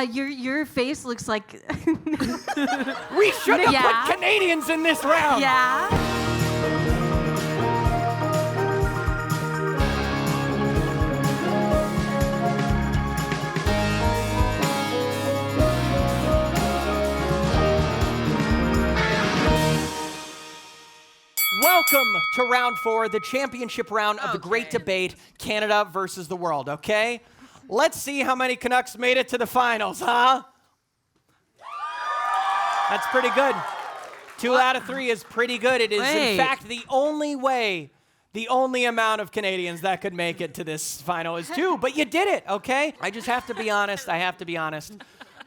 Your face looks like... We should have put Canadians in this round. Yeah. Welcome to round 4, the championship round of the Great Debate, Canada versus the world, okay? Let's see how many Canucks made it to the finals, huh? That's pretty good. 2 out of 3 is pretty good. It is, in fact, the only amount of Canadians that could make it to this final is 2, but you did it, okay? I just have to be honest.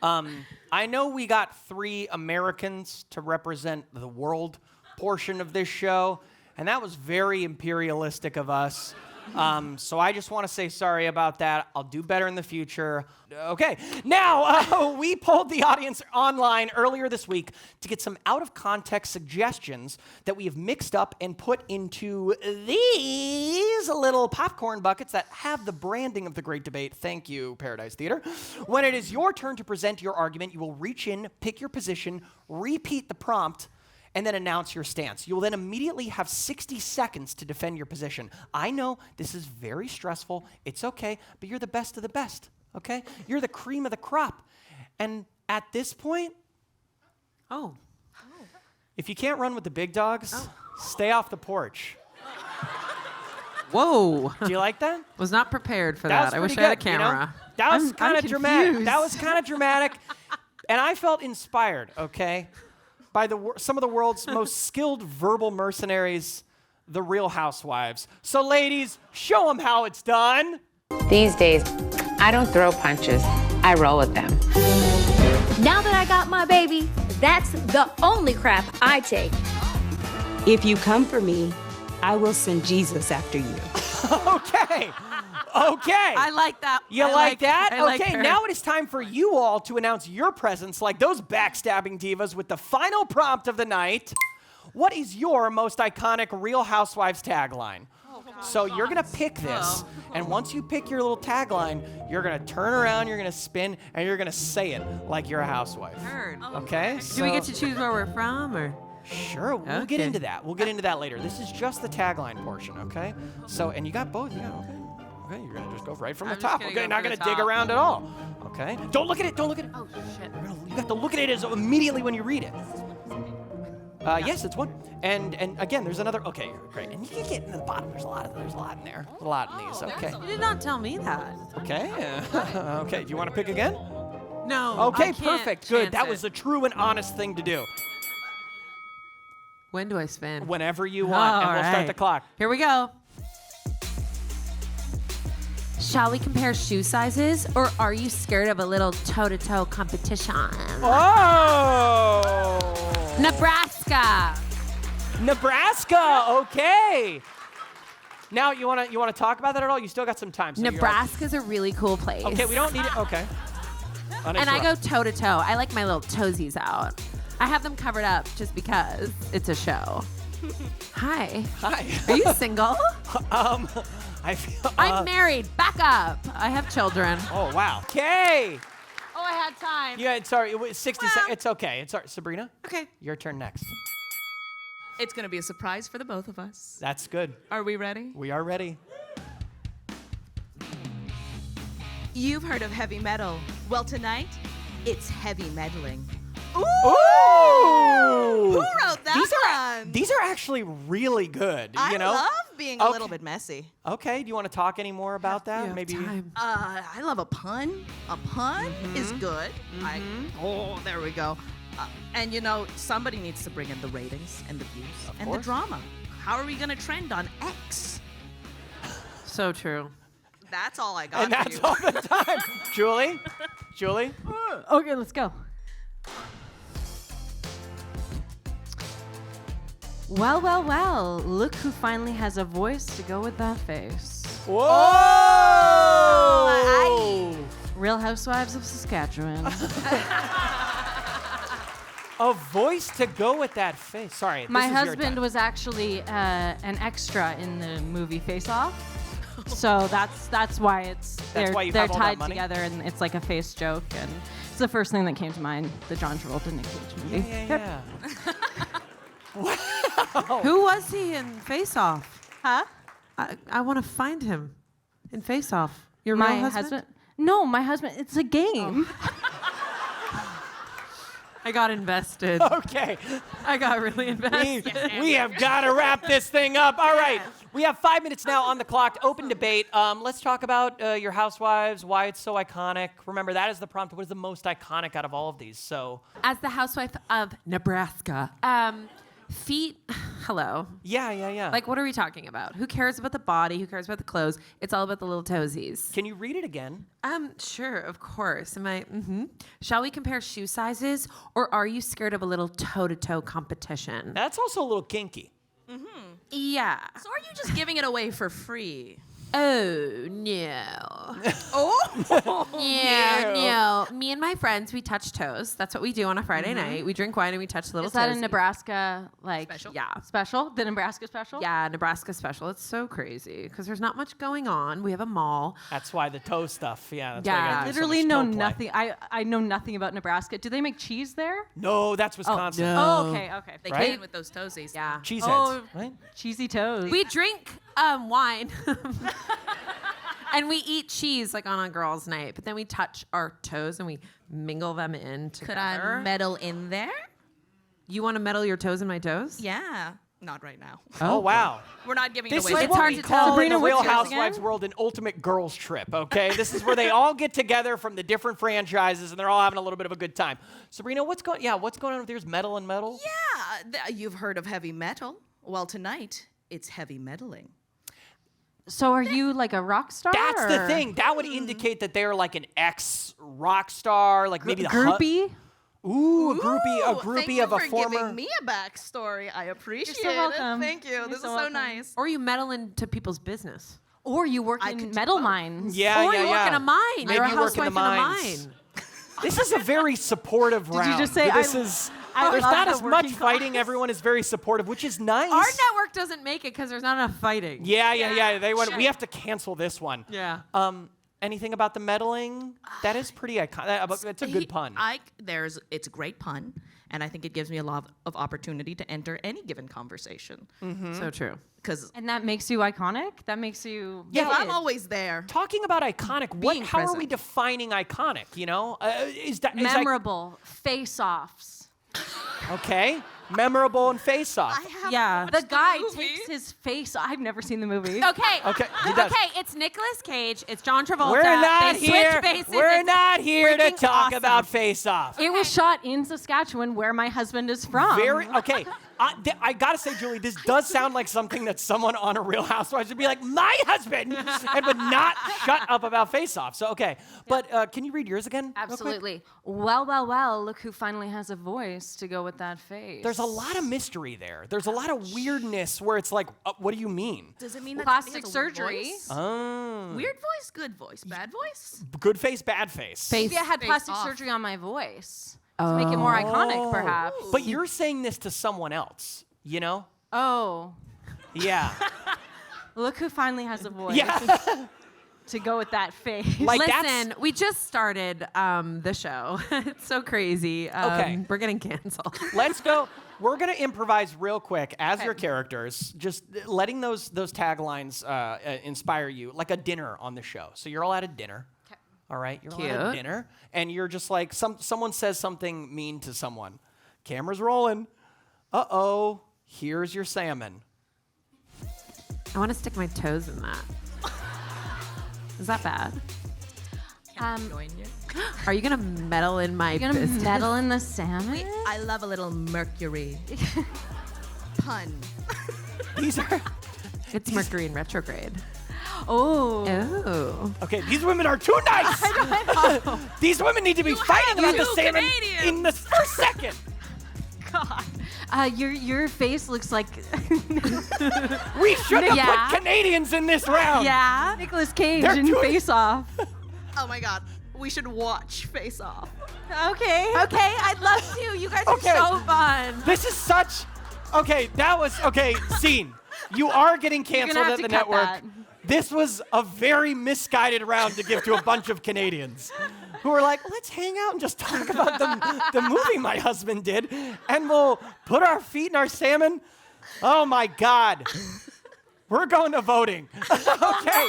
I know we got 3 Americans to represent the world portion of this show, and that was very imperialistic of us. So I just want to say sorry about that. I'll do better in the future. Okay, now we polled the audience online earlier this week to get some out-of-context suggestions that we have mixed up and put into these little popcorn buckets that have the branding of the Great Debate. Thank you, Paradise Theater. When it is your turn to present your argument, you will reach in, pick your position, repeat the prompt, and then announce your stance. You will then immediately have 60 seconds to defend your position. I know this is very stressful. It's okay, but you're the best of the best, okay? You're the cream of the crop. And at this point, if you can't run with the big dogs, stay off the porch. Whoa. Do you like that? Was not prepared for that. I wish good, I had a camera. You know? That was kind of dramatic. That was kind of dramatic. And I felt inspired, okay? By some of the world's most skilled verbal mercenaries, the Real Housewives. So ladies, show them how it's done. These days, I don't throw punches, I roll with them. Now that I got my baby, that's the only crap I take. If you come for me, I will send Jesus after you. Okay. I like that. You like that? Okay, now it is time for you all to announce your presence like those backstabbing divas with the final prompt of the night. What is your most iconic Real Housewives tagline? So you're going to pick this, and once you pick your little tagline, you're going to turn around, you're going to spin, and you're going to say it like you're a housewife. Okay? Do we get to choose where we're from, or? Sure, we'll get into that. We'll get into that later. This is just the tagline portion, okay? So, and you got both, Okay, you're gonna just go right from the top. Okay, not gonna dig around at all. Okay, don't look at it. Oh shit! You have to look at it as immediately when you read it. Yes, it's 1. And again, there's another. Okay, great. And you can get into the bottom. There's a lot in there. There's a lot in these. Okay. You did not tell me that. Okay. Okay. Do you want to pick again? No. Okay, perfect. Good. That was a true and honest thing to do. When do I spin? Whenever you want, and we'll start the clock. Here we go. Shall we compare shoe sizes, or are you scared of a little toe-to-toe competition? Oh! Nebraska. Okay. Now you wanna talk about that at all? You still got some time. So Nebraska's a really cool place. Okay, we don't need it. Okay. And I go toe-to-toe. I like my little toesies out. I have them covered up just because it's a show. Hi. Are you single? I'm married. Back up. I have children. Oh, wow. Okay. Oh, I had time. Yeah, sorry. It was 60 seconds. It's okay. It's all right. Sabrina? Okay. Your turn next. It's going to be a surprise for the both of us. That's good. Are we ready? We are ready. You've heard of heavy metal. Well, tonight, it's heavy meddling. Ooh! Who wrote that one? These are actually really good. I love being a little bit messy. Okay. Do you want to talk any more about that? Maybe. I love a pun. A pun is good. There we go. And somebody needs to bring in the ratings and the views and the drama. How are we going to trend on X? So true. That's all I got. And that's all the time. Julie? Okay, let's go. Well, look who finally has a voice to go with that face. Whoa! Real Housewives of Saskatchewan. A voice to go with that face. Sorry, My husband was actually an extra in the movie Face Off. So that's why they're why you have all that tied money? together, and it's like a face joke, and it's the first thing that came to mind, the John Travolta Nick Cage movie. Yeah. Who was he in Face Off? Huh? I want to find him in Face Off. Your My real husband? No, my husband. It's a game. I got invested. Okay. I got really invested. We have got to wrap this thing up. All right. We have 5 minutes now on the clock. Open debate. Let's talk about your housewives, why it's so iconic. Remember, that is the prompt. What is the most iconic out of all of these? So, As the housewife of Nebraska, feet, hello. yeah. Like, what are we talking about? Who cares about the body? Who cares about the clothes? It's all about the little toesies. Can you read it again? Sure, of course. Shall we compare shoe sizes, or are you scared of a little toe-to-toe competition? That's also a little kinky. Yeah. So are you just giving it away for free? Oh, no. Oh, No. Me and my friends, we touch toes. That's what we do on a Friday night. We drink wine and we touch little Is that toes. a Nebraska Special? Yeah. special? The Nebraska special? Yeah, Nebraska special. It's so crazy because there's not much going on. We have a mall. That's why the toe stuff. Yeah. That's Yeah. why you gotta do so Literally much know toe play. nothing. I know nothing about Nebraska. Do they make cheese there? No, that's Wisconsin. no. Oh, okay. they Right? can with those toesies. Yeah. Cheeseheads, Oh. right? Cheesy toes. We drink wine. And we eat cheese like on a girls' night, but then we touch our toes and we mingle them in together. Could I meddle in there? You want to meddle your toes in my toes? Yeah. Not right now. Oh, wow. We're not giving This it is away. It's what hard we to call tell. in Sabrina, the Real what's yours Housewives again? world an ultimate girls trip, okay? This is where they all get together from the different franchises and they're all having a little bit of a good time. Sabrina, what's going on with yours? Metal and metal? Yeah. You've heard of heavy metal. Well, tonight, it's heavy meddling. So are you like a rock star? That's the or thing. That would indicate that they're like an ex-rock star, like maybe the groupie? Ooh, a groupie Thank you of a for former. giving me a backstory. I appreciate so welcome. it. Thank you. You're This so is so welcome. nice. Or you meddle into people's business. Or you work I in could do metal both. mines? Yeah, or yeah, you yeah. work in a mine. Maybe You're a you work in housewife the in a mines. mine. This is a very supportive round. you just say, This I is. love There's the not as much working fighting. class. Everyone is very supportive, which is nice. Our network doesn't make it because there's not enough fighting. Yeah. They went. Sure. We have to cancel this one. Yeah. Anything about the meddling? That is pretty iconic. It's a good pun. It's a great pun, and I think it gives me a lot of opportunity to enter any given conversation. So true. Because And that makes you iconic? That makes you... if Yeah. I'm always there, Talking about iconic, Being how are we present. defining iconic? You know, is that Memorable. Face-offs. okay? Memorable and face off. I have Yeah. The guy takes his face... I've never seen the movie. Okay. Okay, he does. Okay, it's Nicolas Cage. It's John Travolta. We're not they here. Switch faces. We're It's not here to freaking talk awesome. about face off. It was shot in Saskatchewan, where my husband is from. Very okay. I gotta say, Julie, this does sound like something that someone on a Real Housewives would be like, my husband, and would not shut up about Face Off. So okay, but can you read yours again? real quick? Absolutely. Well, look who finally has a voice to go with that face. There's a lot of mystery there. There's a lot of weirdness where it's like, what do you mean? Does it mean that Plastic somebody has a weird surgery. voice? Oh, Weird voice, good voice, bad voice. good face, bad face. Maybe I had Face plastic off. surgery on my voice to make it more iconic, perhaps. But you're saying this to someone else, you know? Oh, Yeah. look who finally has a voice Yeah. to go with that face. Like Listen, that's we just started the show. It's so crazy. Okay. We're getting canceled. Let's go. We're gonna improvise real quick as your characters, just letting those taglines inspire you, like a dinner on the show. So you're all at a dinner. All right, you're all at a Cute. dinner, and you're just like someone says something mean to someone. Camera's rolling. Uh-oh, here's your salmon. I want to stick my toes in that. Is that bad? Join you. Are you gonna meddle in my You're gonna business? meddle in the salmon? I love a little Mercury pun. These are It's Mercury in retrograde. Oh. Oh. okay. These women are too nice. These women need to be fighting about the two salmon Canadians. in the first second. God. Your face looks like We should have Yeah. put Canadians in this round. Yeah. Nicolas Cage They're in doing- Face Off. Oh my God, we should watch Face Off. Okay. Okay, I'd love to. You guys Okay. are so fun. This is such. Okay, that was okay. Scene. You are getting You're canceled gonna at have the to cut network. that. This was a very misguided round to give to a bunch of Canadians who were like, let's hang out and just talk about the movie my husband did, and we'll put our feet in our salmon. Oh my God. We're going to voting. Okay.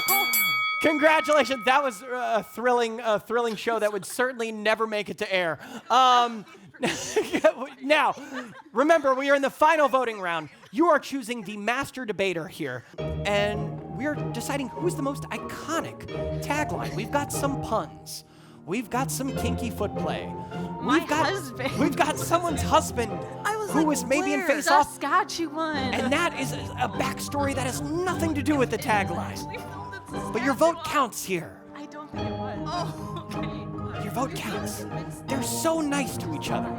Congratulations. That was a thrilling show that would certainly never make it to air. Now, remember, we are in the final voting round. You are choosing the master debater here, and we're deciding who's the most iconic tagline. We've got some puns. We've got some kinky foot play. We've got someone's husband who was maybe in Face Off. Saskatchewan. And that is a backstory that has nothing to do with the tagline. But your vote counts here. I don't think it was. Oh, okay. Your vote counts. They're so nice to each other.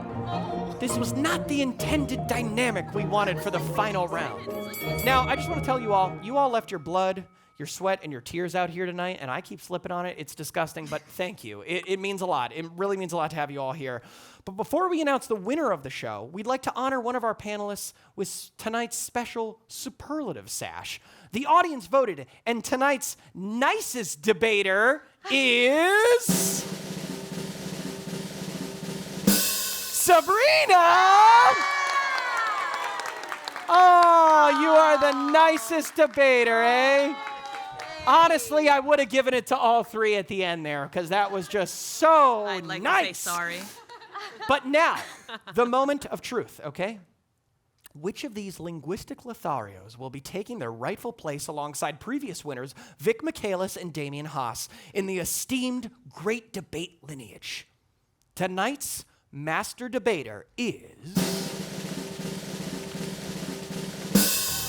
This was not the intended dynamic we wanted for the final round. Now, I just want to tell you all left your blood, your sweat, and your tears out here tonight, and I keep slipping on it. It's disgusting, but thank you. It means a lot. It really means a lot to have you all here. But before we announce the winner of the show, we'd like to honor one of our panelists with tonight's special superlative sash. The audience voted, and tonight's nicest debater is Sabrina! Oh, you are the nicest debater, eh? Honestly, I would have given it to all three at the end there, because that was just so I'd like nice. to say sorry. But now, the moment of truth, okay? Which of these linguistic Lotharios will be taking their rightful place alongside previous winners, Vic Michaelis and Damian Haas, in the esteemed Great Debate lineage? Tonight's master debater is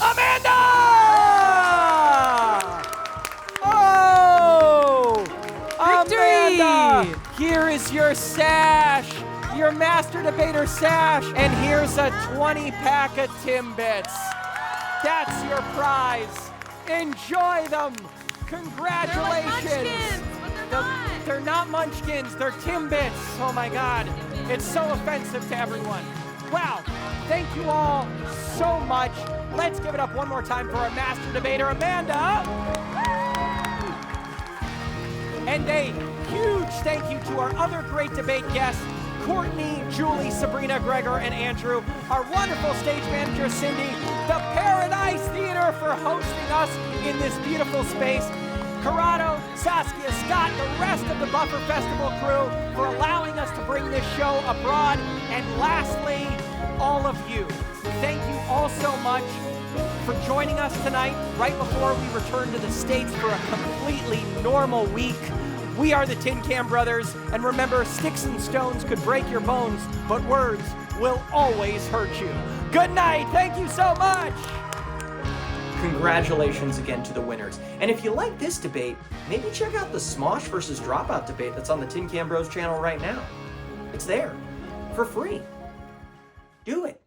Amanda! Oh! Victory! Amanda, here is your sash, your master debater sash, and here's a 20-pack of Timbits. That's your prize. Enjoy them. Congratulations. They're not munchkins, they're Timbits. Oh my God. It's so offensive to everyone. Wow. Thank you all so much. Let's give it up one more time for our master debater, Amanda. And a huge thank you to our other great debate guests, Courtney, Julie, Sabrina, Gregor, and Andrew, our wonderful stage manager, Cindy, the Paradise Theater for hosting us in this beautiful space, Corrado, Saskia, Scott, the rest of the Buffer Festival crew for allowing us to bring this show abroad, and lastly, all of you. Thank you all so much for joining us tonight, right before we return to the States for a completely normal week. We are the Tin Can Brothers, and remember, sticks and stones could break your bones, but words will always hurt you. Good night. Thank you so much. Congratulations again to the winners. And if you like this debate, maybe check out the Smosh versus Dropout debate that's on the Tin Can Bros channel right now. It's there for free. Do it.